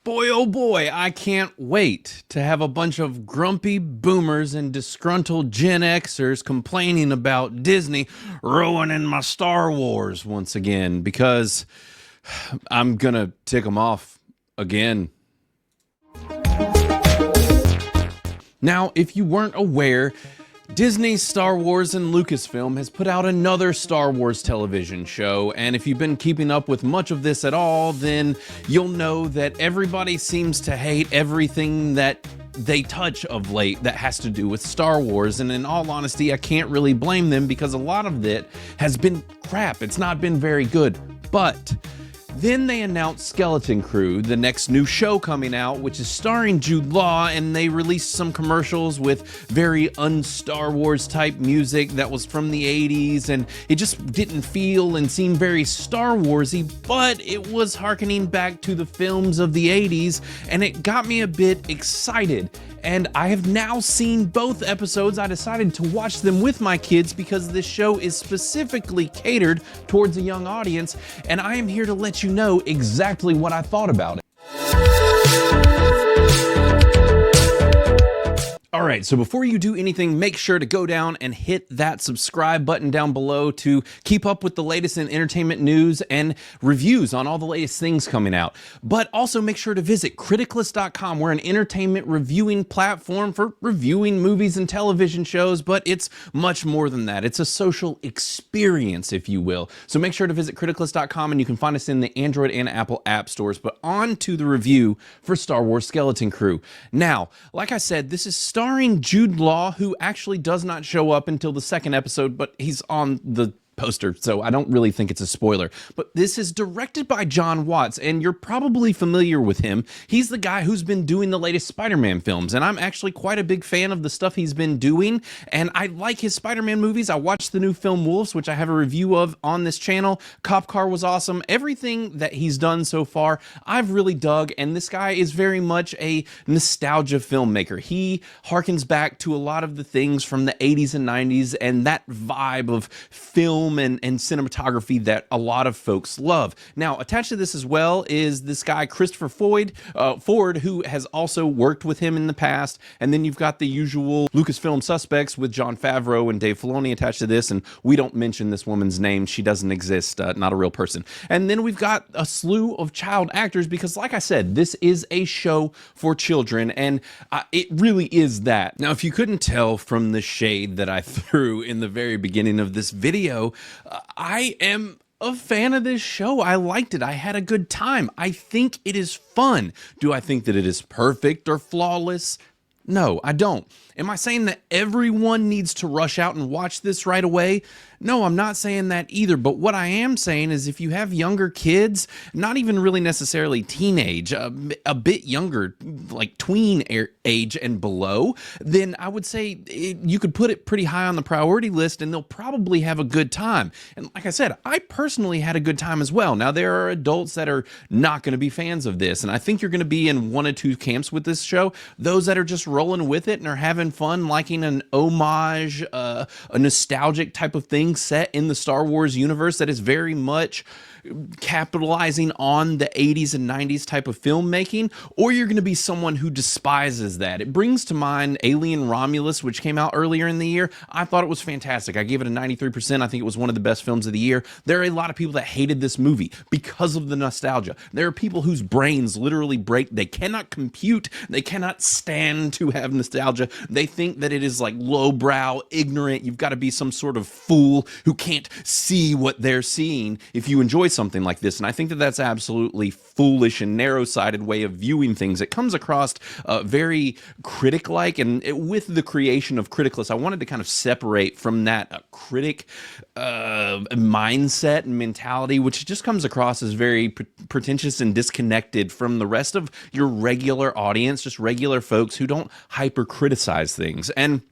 Boy, oh boy, I can't wait to have a bunch of grumpy boomers and disgruntled Gen Xers complaining about Disney ruining my Star Wars once again, because I'm gonna tick them off again. Now, if you weren't aware, Disney's Star Wars and Lucasfilm has put out another Star Wars television show, and if you've been keeping up with much of this at all, then you'll know that everybody seems to hate everything that they touch of late that has to do with Star Wars, and in all honesty, I can't really blame them because a lot of it has been crap. It's not been very good, but then they announced Skeleton Crew, the next new show coming out, which is starring Jude Law, and they released some commercials with very un-Star Wars type music that was from the 80s, and it just didn't feel and seem very Star Warsy, but it was harkening back to the films of the 80s, and it got me a bit excited. And I have now seen both episodes. I decided to watch them with my kids because this show is specifically catered towards a young audience, and I am here to let you know exactly what I thought about it. Alright, so before you do anything, make sure to go down and hit that subscribe button down below to keep up with the latest in entertainment news and reviews on all the latest things coming out. But also make sure to visit criticlist.com. We're an entertainment reviewing platform for reviewing movies and television shows, but it's much more than that. It's a social experience, if you will. So make sure to visit criticlist.com, and you can find us in the Android and Apple app stores. But on to the review for Star Wars Skeleton Crew. Now, like I said, this is starring Jude Law, who actually does not show up until the second episode, but he's on the poster, so I don't really think it's a spoiler. But this is directed by John Watts, and you're probably familiar with him. He's the guy who's been doing the latest Spider-Man films, and I'm actually quite a big fan of the stuff he's been doing, and I like his Spider-Man movies. I watched the new film Wolves, which I have a review of on this channel. Cop Car was awesome. Everything that he's done so far, I've really dug, and this guy is very much a nostalgia filmmaker. He harkens back to a lot of the things from the 80s and 90s, and that vibe of film and cinematography that a lot of folks love. Now, attached to this as well is this guy, Christopher Ford, who has also worked with him in the past. And then you've got the usual Lucasfilm suspects with Jon Favreau and Dave Filoni attached to this. And we don't mention this woman's name. She doesn't exist, not a real person. And then we've got a slew of child actors because, like I said, this is a show for children. And it really is that. Now, if you couldn't tell from the shade that I threw in the very beginning of this video, I am a fan of this show. I liked it. I had a good time. I think it is fun. Do I think that it is perfect or flawless? No, I don't. Am I saying that everyone needs to rush out and watch this right away? No, I'm not saying that either. But what I am saying is if you have younger kids, not even really necessarily teenage, a bit younger, like tween age and below, then I would say you could put it pretty high on the priority list and they'll probably have a good time. And like I said, I personally had a good time as well. Now, there are adults that are not going to be fans of this, and I think you're going to be in one of two camps with this show. Those that are just rolling with it and are having fun, liking an homage, a nostalgic type of thing set in the Star Wars universe that is very much capitalizing on the 80s and 90s type of filmmaking, or you're going to be someone who despises that. It brings to mind Alien Romulus, which came out earlier in the year. I thought it was fantastic. I gave it a 93%. I think it was one of the best films of the year. There are a lot of people that hated this movie because of the nostalgia. There are people whose brains literally break. They cannot compute. They cannot stand to have nostalgia. They think that it is like lowbrow, ignorant. You've got to be some sort of fool who can't see what they're seeing if you enjoy something like this. And I think that that's absolutely foolish and narrow-sided way of viewing things. It comes across very critic-like, and with the creation of Criticlist, I wanted to kind of separate from that critic mindset and mentality, which just comes across as very pretentious and disconnected from the rest of your regular audience, just regular folks who don't hyper-criticize things. And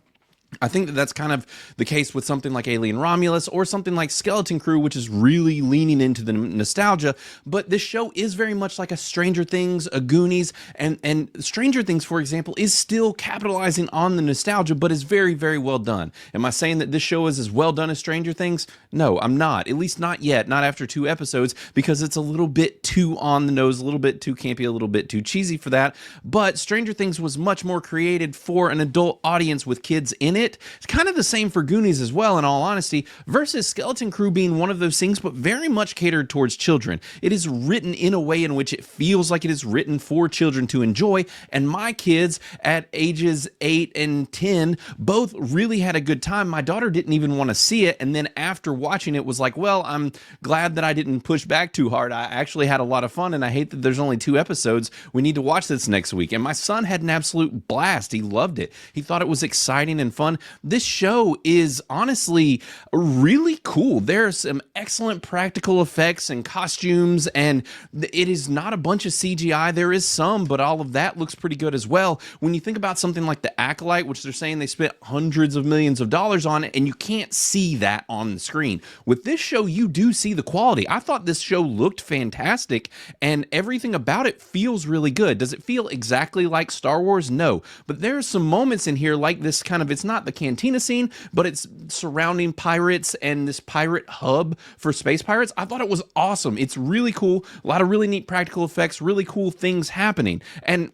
I think that that's kind of the case with something like Alien Romulus or something like Skeleton Crew, which is really leaning into the nostalgia. But this show is very much like a Stranger Things, a Goonies, and Stranger Things, for example, is still capitalizing on the nostalgia, but is very, very well done. Am I saying that this show is as well done as Stranger Things? No, I'm not. At least not yet. Not after 2 episodes, because it's a little bit too on the nose, a little bit too campy, a little bit too cheesy for that. But Stranger Things was much more created for an adult audience with kids in it. It's kind of the same for Goonies as well, in all honesty, versus Skeleton Crew being one of those things, but very much catered towards children. It is written in a way in which it feels like it is written for children to enjoy, and my kids at ages 8 and 10 both really had a good time. My daughter didn't even want to see it, and then after watching it was like, well, I'm glad that I didn't push back too hard. I actually had a lot of fun, and I hate that there's only 2 episodes. We need to watch this next week. And my son had an absolute blast. He loved it. He thought it was exciting and fun. This show is honestly really cool. There's some excellent practical effects and costumes, and it is not a bunch of CGI. There is some, but all of that looks pretty good as well. When you think about something like The Acolyte, which they're saying they spent hundreds of millions of dollars on it, and you can't see that on the screen. With this show, you do see the quality. I thought this show looked fantastic, and everything about it feels really good. Does it feel exactly like Star Wars? No. But there are some moments in here like this kind of, it's not the cantina scene, but it's surrounding pirates and this pirate hub for space pirates. I thought it was awesome. It's really cool. A lot of really neat practical effects, really cool things happening. And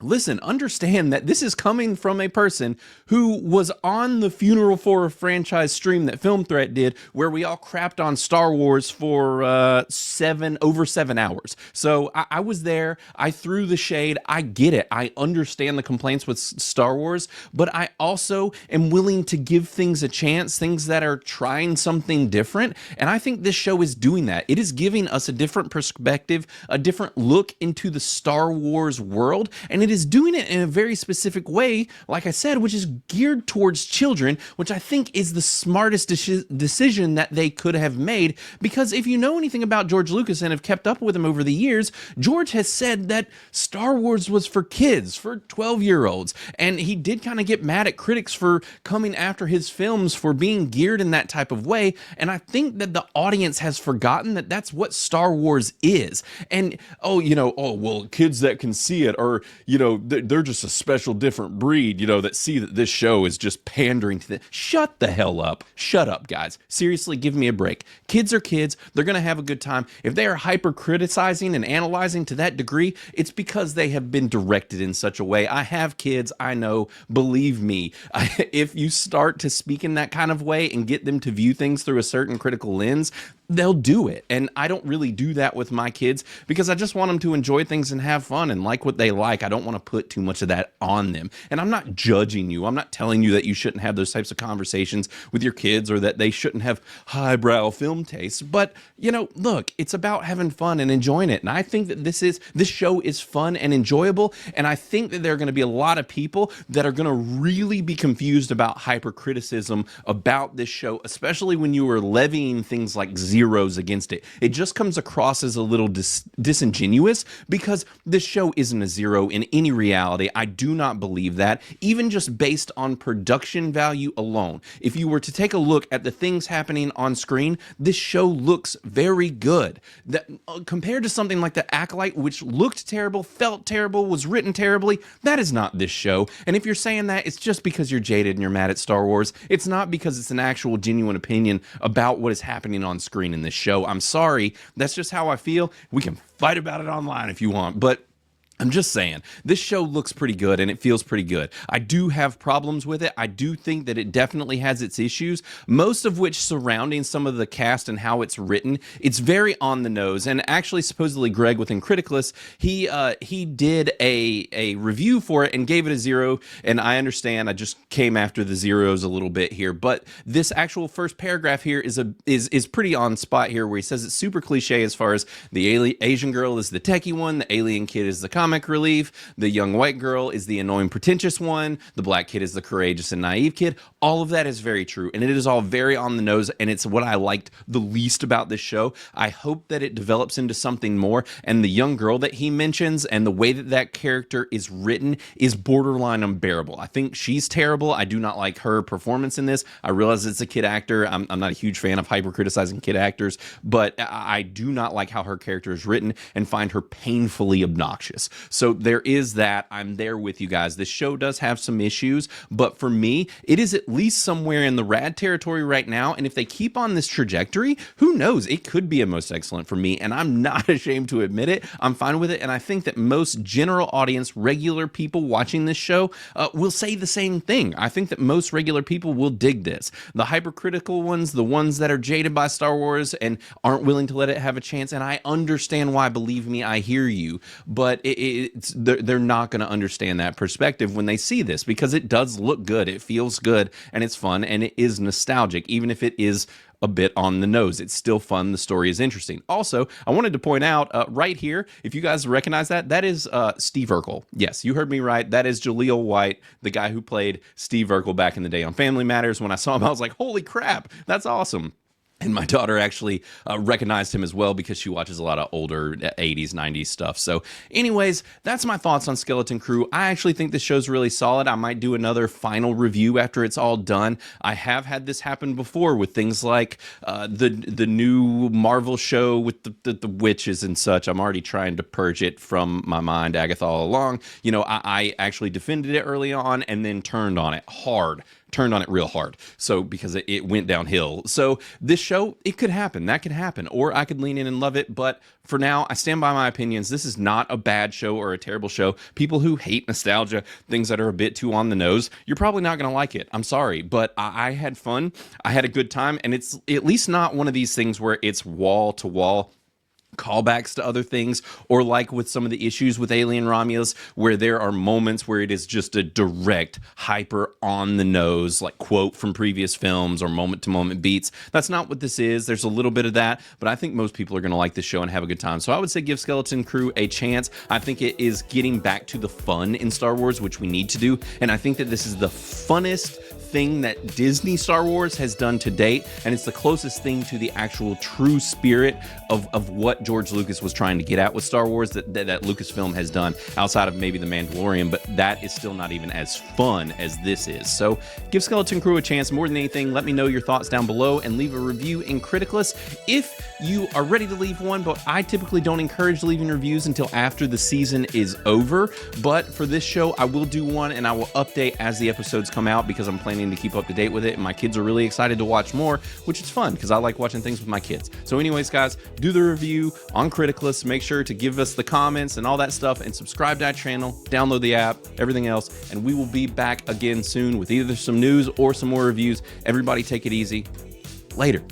listen, understand that this is coming from a person who was on the Funeral for a Franchise stream that Film Threat did, where we all crapped on Star Wars for over 7 hours. So I was there. I threw the shade. I get it. I understand the complaints with Star Wars, but I also am willing to give things a chance, things that are trying something different. And I think this show is doing that. It is giving us a different perspective, a different look into the Star Wars world, and it is doing it in a very specific way, like I said, which is geared towards children, which I think is the smartest decision that they could have made. Because if you know anything about George Lucas and have kept up with him over the years, George has said that Star Wars was for kids, for 12-year-olds, and he did kind of get mad at critics for coming after his films for being geared in that type of way. And I think that the audience has forgotten that that's what Star Wars is. And well, kids that can see it, or they're just a special different breed, that see that this show is just pandering to the... Shut the hell up. Shut up, guys. Seriously, give me a break. Kids are kids. They're going to have a good time. If they are hyper-criticizing and analyzing to that degree, it's because they have been directed in such a way. I have kids. I know. Believe me. If you start to speak in that kind of way and get them to view things through a certain critical lens, they'll do it. And I don't really do that with my kids because I just want them to enjoy things and have fun and like what they like. I don't want to put too much of that on them. And I'm not judging you. I'm not telling you that you shouldn't have those types of conversations with your kids or that they shouldn't have highbrow film tastes. But, look, it's about having fun and enjoying it. And I think that this show is fun and enjoyable. And I think that there are going to be a lot of people that are going to really be confused about hypercriticism about this show, especially when you are levying things like zeros against it. It just comes across as a little disingenuous because this show isn't a zero in any reality. I do not believe that, even just based on production value alone. If you were to take a look at the things happening on screen, this show looks very good. That compared to something like The Acolyte, which looked terrible, felt terrible, was written terribly, that is not this show. And if you're saying that, it's just because you're jaded and you're mad at Star Wars. It's not because it's an actual genuine opinion about what is happening on screen in this show. I'm sorry. That's just how I feel. We can fight about it online if you want, but I'm just saying, this show looks pretty good and it feels pretty good. I do have problems with it. I do think that it definitely has its issues, most of which surrounding some of the cast and how it's written. It's very on the nose. And actually, supposedly, Greg within Criticalist, he did a review for it and gave it a 0. And I understand, I just came after the zeros a little bit here. But this actual first paragraph here is pretty on spot here, where he says it's super cliche as far as the Asian girl is the techie one, the alien kid is the comic comic relief. The young white girl is the annoying, pretentious one. The black kid is the courageous and naive kid. All of that is very true, and it is all very on the nose, and it's what I liked the least about this show. I hope that it develops into something more, and the young girl that he mentions and the way that that character is written is borderline unbearable. I think she's terrible. I do not like her performance in this. I realize it's a kid actor. I'm not a huge fan of hyper-criticizing kid actors, but I do not like how her character is written and find her painfully obnoxious. So there is that. I'm there with you guys. This show does have some issues, but for me, it is at least somewhere in the rad territory right now, and if they keep on this trajectory, who knows? It could be a most excellent for me, and I'm not ashamed to admit it. I'm fine with it, and I think that most general audience, regular people watching this show will say the same thing. I think that most regular people will dig this. The hypercritical ones, the ones that are jaded by Star Wars and aren't willing to let it have a chance, and I understand why, believe me, I hear you, but they're not going to understand that perspective when they see this, because it does look good, it feels good, and it's fun, and it is nostalgic, even if it is a bit on the nose. It's still fun. The story is interesting. Also, I wanted to point out right here, if you guys recognize that, that is Steve Urkel. Yes, you heard me right. That is Jaleel White, the guy who played Steve Urkel back in the day on Family Matters. When I saw him, I was like, holy crap, that's awesome. And my daughter actually recognized him as well because she watches a lot of older 80s, 90s stuff. So anyways, that's my thoughts on Skeleton Crew. I actually think this show's really solid. I might do another final review after it's all done. I have had this happen before with things like the new Marvel show with the witches and such. I'm already trying to purge it from my mind, Agatha, all along. You know, I actually defended it early on and then turned on it real hard. So because it went downhill. So this show, it could happen. That could happen. Or I could lean in and love it. But for now, I stand by my opinions. This is not a bad show or a terrible show. People who hate nostalgia, things that are a bit too on the nose, you're probably not going to like it. I'm sorry. But I had fun. I had a good time. And it's at least not one of these things where it's wall to wall callbacks to other things, or like with some of the issues with Alien Romulus, where there are moments where it is just a direct, hyper on the nose, like quote from previous films or moment to moment beats. That's not what this is. There's a little bit of that, but I think most people are going to like this show and have a good time. So I would say give Skeleton Crew a chance. I think it is getting back to the fun in Star Wars, which we need to do, and I think that this is the funnest thing that Disney Star Wars has done to date, and it's the closest thing to the actual true spirit of what George Lucas was trying to get at with Star Wars that Lucasfilm has done, outside of maybe The Mandalorian, but that is still not even as fun as this is. So give Skeleton Crew a chance. More than anything, let me know your thoughts down below and leave a review in Criticalist if you are ready to leave one, but I typically don't encourage leaving reviews until after the season is over. But for this show, I will do one, and I will update as the episodes come out because I'm planning to keep up to date with it, and my kids are really excited to watch more, which is fun because I like watching things with my kids. So anyways, guys, do the review on Criticalist. Make sure to give us the comments and all that stuff, and subscribe to our channel, download the app, everything else, and we will be back again soon with either some news or some more reviews. Everybody take it easy. Later.